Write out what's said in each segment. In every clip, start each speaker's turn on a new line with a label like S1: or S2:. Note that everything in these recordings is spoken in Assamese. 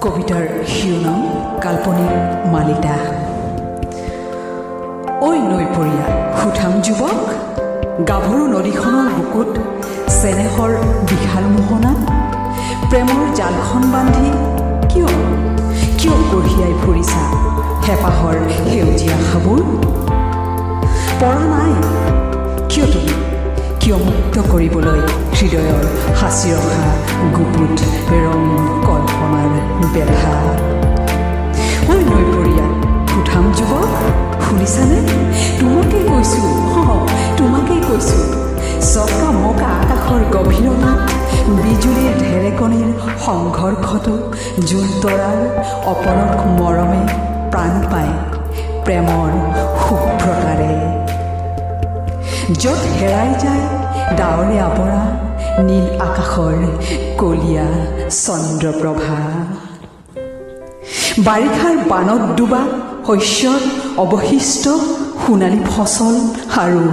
S1: কবিতাৰ শিৰোনাম কাল্পনিক মালিতা। ঐ নৈপৰীয়া সুঠাম যুৱক, গাভৰু নদীখনৰ বুকুত চেনেহৰ বিশাল মোহনা, প্ৰেমৰ জালখন বান্ধি কিয় কিয় কঢ়িয়াই ফুৰিছা হেঁপাহৰ সেউজীয়া খাবোৰ? পৰা নাই কিয় তুমি, কিয় মুক্ত কৰিবলৈ হৃদয়ৰ সাঁচি ৰখা গুপুত ৰং কল্পনাৰ বেথা? ঐ নৈপৰীয়া সুঠাম যুৱক, শুনিছানে? তোমাকেই কৈছোঁ, তোমাকেই কৈছোঁ। চকা মকা আকাশৰ গভীৰতাত বিজুলীৰ ঢেৰেকনিৰ সংঘৰ্ষতো জোন তৰাৰ অপলক মৰমে প্ৰাণ পায় প্ৰেমৰ শুভ্ৰতাৰে। য'ত হেৰাই যায় ডাৱৰে আৱৰা নীল আকাশৰ কলীয়া চন্দ্ৰপ্ৰভা, বাৰিষাৰ বানত ডুবা শস্যৰ অৱশিষ্ট সোণালী ফচল আৰু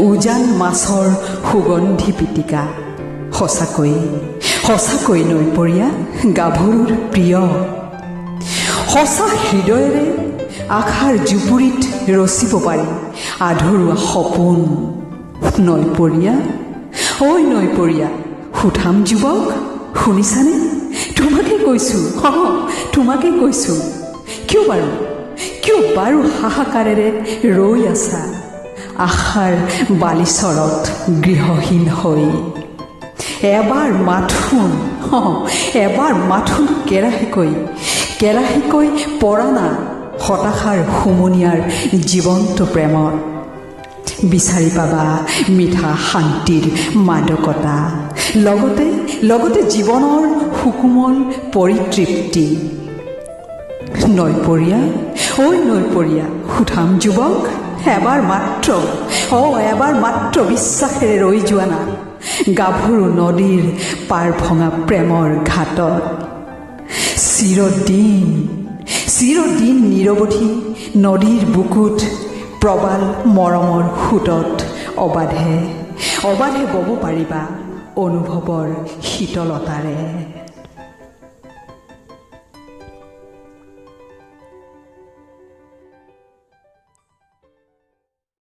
S1: উজান মাছৰ সুগন্ধি পিটিকা। সঁচাকৈ সঁচাকৈ নৈপৰীয়া গাভৰুৰ প্ৰিয়, সঁচা হৃদয়েৰে আশাৰ জুপুৰিত ৰচিব পাৰি আধৰুৱা সপোন। নৈপৰীয়া ঐ নৈপৰীয়া সুঠাম যুৱক, শুনিছানে? তোমাকে কৈছোঁ, তোমাকে কৈছোঁ। কিয় বাৰু হাহাকাৰেৰে ৰৈ আছা আশাৰ বালিচৰত গৃহহীন হৈ? এবাৰ মাথোন কেৰাহীকৈ পৰা না হতাশাৰ হুমুনিয়াৰ জীৱন্ত প্ৰেমত। বিচাৰি পাবা মিঠা শান্তিৰ মাদকতা, লগতে জীৱনৰ সুকোমল পৰিতৃপ্তি। নৈপৰীয়া ঐ নৈপৰীয়া সুঠাম যুৱক, এবাৰ মাত্ৰ বিশ্বাসেৰে ৰৈ যোৱা না গাভৰু নদীৰ পাৰ ভঙা প্ৰেমৰ ঘাটত। চিৰদিন নিৰৱধি নদীৰ বুকুত প্ৰবাল মৰমৰ সোঁতত অবাধে বব পাৰিবা অনুভৱৰ শীতলতাৰে।